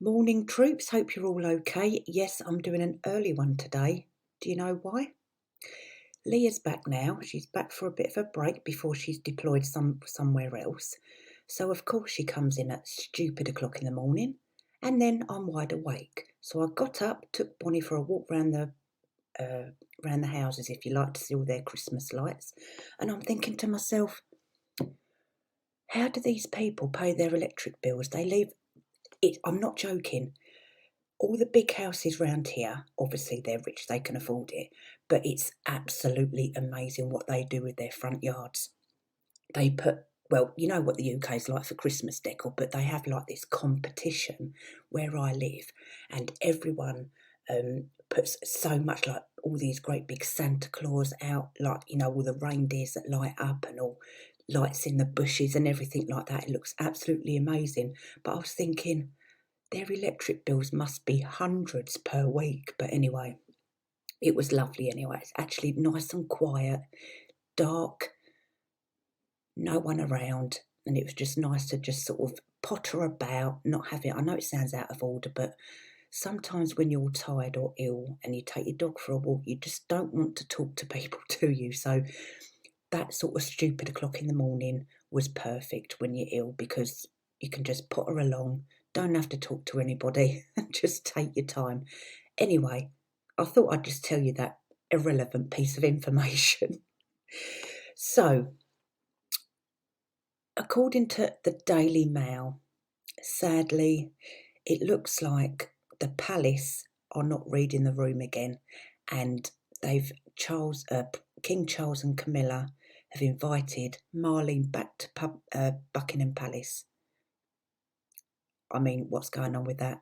Morning troops, hope you're all okay. Yes, I'm doing an early one today. Do you know why? Leah's back now. She's back for a bit of a break before she's deployed somewhere else. So of course she comes in at stupid o'clock in the morning, and then I'm wide awake. So I got up, took Bonnie for a walk round the houses, if you like, to see all their Christmas lights, and I'm thinking to myself, how do these people pay their electric bills? They leave it. I'm not joking. All the big houses round here, obviously they're rich, they can afford it, but it's absolutely amazing what they do with their front yards. They put, well, you know what the UK is like for Christmas decor, but they have like this competition where I live, and everyone puts so much, like all these great big Santa Claus out, like, you know, all the reindeers that light up and all lights in the bushes and everything like that. It looks absolutely amazing. But I was thinking, their electric bills must be hundreds per week. But anyway, it was lovely anyway. It's actually nice and quiet, dark, no one around. And it was just nice to just sort of potter about, not have it. I know it sounds out of order, but sometimes when you're tired or ill and you take your dog for a walk, you just don't want to talk to people, do you? So that sort of stupid o'clock in the morning was perfect when you're ill, because you can just potter along, don't have to talk to anybody, and just take your time. Anyway, I thought I'd just tell you that irrelevant piece of information. So, according to the Daily Mail, sadly, it looks like the palace are not reading the room again, and King Charles and Camilla have invited Marlene back to Buckingham Palace. I mean, what's going on with that?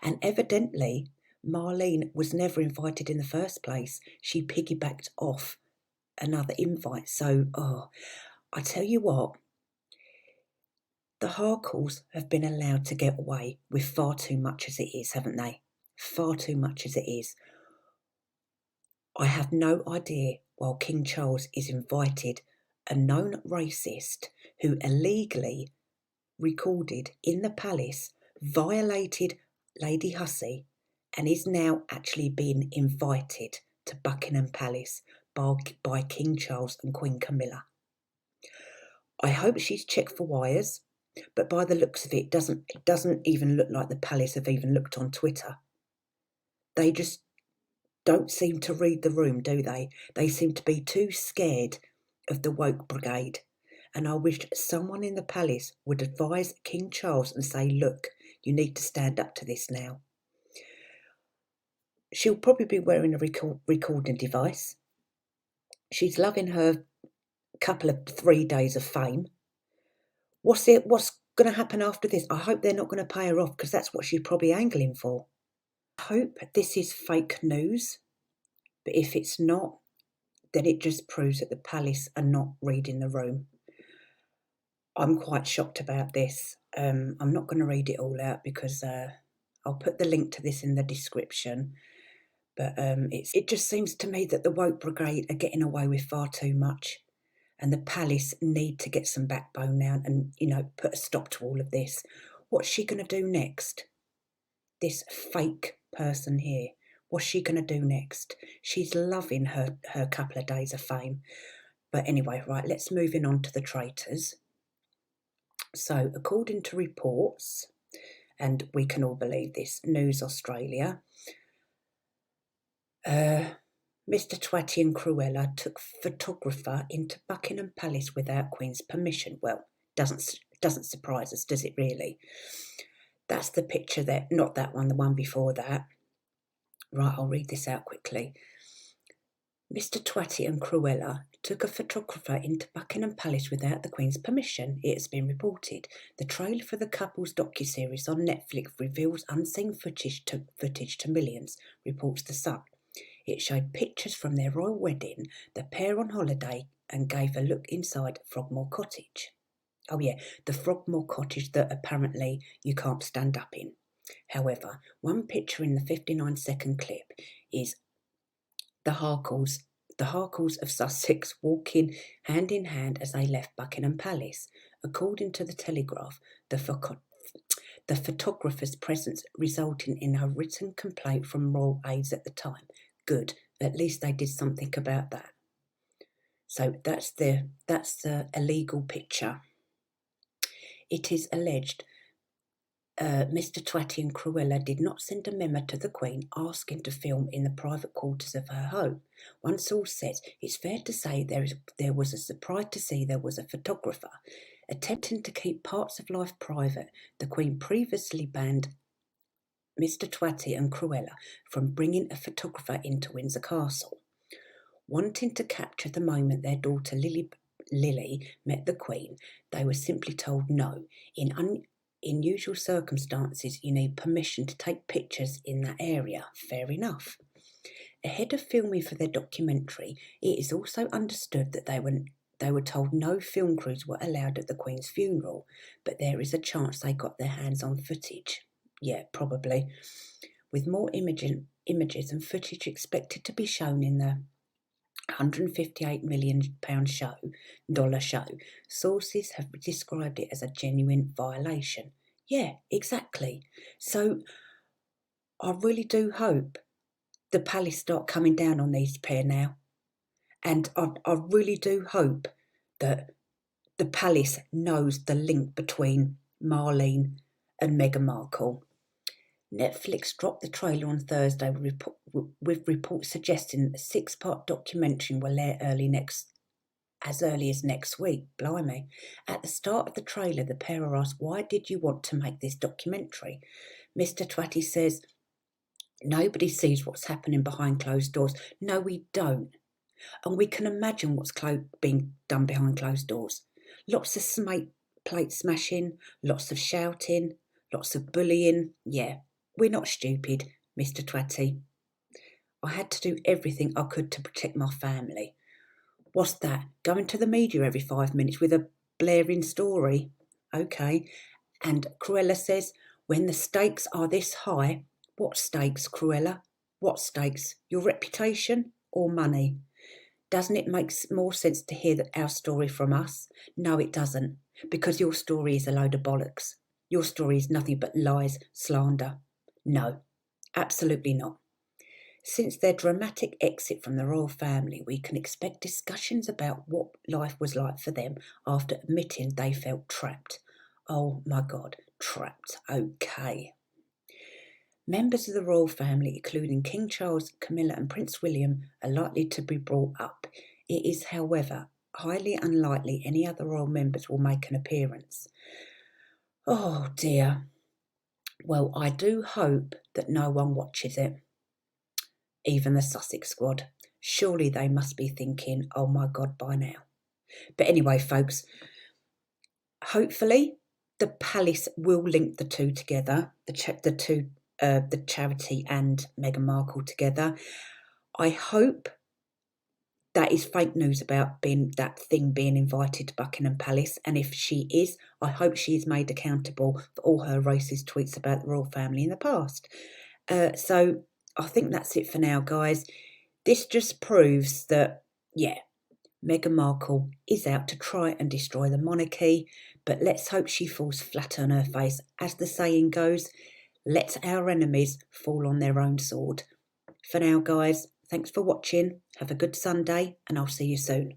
And evidently, Marlene was never invited in the first place. She piggybacked off another invite. So, I tell you what, the Harkles have been allowed to get away with far too much as it is, haven't they? Far too much as it is. I have no idea why King Charles is invited a known racist who illegally recorded in the palace, violated Lady Hussey, and is now actually being invited to Buckingham Palace by King Charles and Queen Camilla. I hope she's checked for wires, but by the looks of it, it doesn't even look like the palace have even looked on Twitter. They just don't seem to read the room, do they? They seem to be too scared of the woke brigade. And I wish someone in the palace would advise King Charles and say, look, you need to stand up to this now. She'll probably be wearing a recording device. She's loving her couple of 3 days of fame. What's going to happen after this? I hope they're not going to pay her off, because that's what she's probably angling for. I hope this is fake news, but if it's not, then it just proves that the palace are not reading the room. I'm quite shocked about this. I'm not going to read it all out, because I'll put the link to this in the description. But it just seems to me that the woke brigade are getting away with far too much, and the palace need to get some backbone now and, you know, put a stop to all of this. What's she going to do next? This fake person here. What's she going to do next? She's loving her couple of days of fame. But anyway, right, let's move on to the traitors. So, according to reports, and we can all believe this, News Australia, Mr. Twatty and Cruella took photographer into Buckingham Palace without Queen's permission. Well, doesn't surprise us, does it really? That's the picture there, not that one, the one before that. Right, I'll read this out quickly. Mr. Twatty and Cruella took a photographer into Buckingham Palace without the Queen's permission, it has been reported. The trailer for the couple's docuseries on Netflix reveals unseen footage to millions, reports The Sun. It showed pictures from their royal wedding, the pair on holiday, and gave a look inside Frogmore Cottage. Oh yeah, the Frogmore Cottage that apparently you can't stand up in. However, one picture in the 59-second clip is the Harkles of Sussex walking hand in hand as they left Buckingham Palace. According to the Telegraph, the the photographer's presence resulting in a written complaint from royal aides at the time. Good, at least they did something about that. So that's the illegal picture. It is alleged Mr. Twatty and Cruella did not send a memo to the Queen asking to film in the private quarters of her home. One source says it's fair to say there was a surprise to see there was a photographer. Attempting to keep parts of life private, the Queen previously banned Mr. Twatty and Cruella from bringing a photographer into Windsor Castle. Wanting to capture the moment their daughter Lily met the Queen, they were simply told no. In usual circumstances, you need permission to take pictures in that area. Fair enough. Ahead of filming for their documentary, it is also understood that they were told no film crews were allowed at the Queen's funeral, but there is a chance they got their hands on footage. Yeah, probably. With more images and footage expected to be shown in the £158 million show, sources have described it as a genuine violation. Yeah, exactly. So I really do hope the palace start coming down on these pair now. And I really do hope that the palace knows the link between Marlene and Meghan Markle. Netflix dropped the trailer on Thursday with reports suggesting that a 6-part documentary will air as early as next week. Blimey. At the start of the trailer, the pair are asked, why did you want to make this documentary? Mr. Twatty says, nobody sees what's happening behind closed doors. No, we don't. And we can imagine what's being done behind closed doors. Lots of plate smashing, lots of shouting, lots of bullying. Yeah. We're not stupid, Mr. Twatty. I had to do everything I could to protect my family. What's that? Going to the media every 5 minutes with a blaring story? Okay. And Cruella says, when the stakes are this high, what stakes, Cruella? What stakes? Your reputation or money? Doesn't it make more sense to hear our story from us? No, it doesn't, because your story is a load of bollocks. Your story is nothing but lies, slander. No, absolutely not. Since their dramatic exit from the royal family, we can expect discussions about what life was like for them after admitting they felt trapped. Oh my God, trapped. Okay. Members of the royal family, including King Charles, Camilla and Prince William, are likely to be brought up. It is, however, highly unlikely any other royal members will make an appearance. Oh dear. Well, I do hope that no one watches it, even the Sussex squad. Surely they must be thinking, oh my God, by now. But anyway, folks, hopefully the palace will link the two together, the charity and Meghan Markle together. I hope that is fake news about that thing being invited to Buckingham Palace, and if she is, I hope she is made accountable for all her racist tweets about the royal family in the past. So I think that's it for now, guys. This just proves that, yeah, Meghan Markle is out to try and destroy the monarchy, but let's hope she falls flat on her face. As the saying goes, let our enemies fall on their own sword. For now, guys, thanks for watching. Have a good Sunday, and I'll see you soon.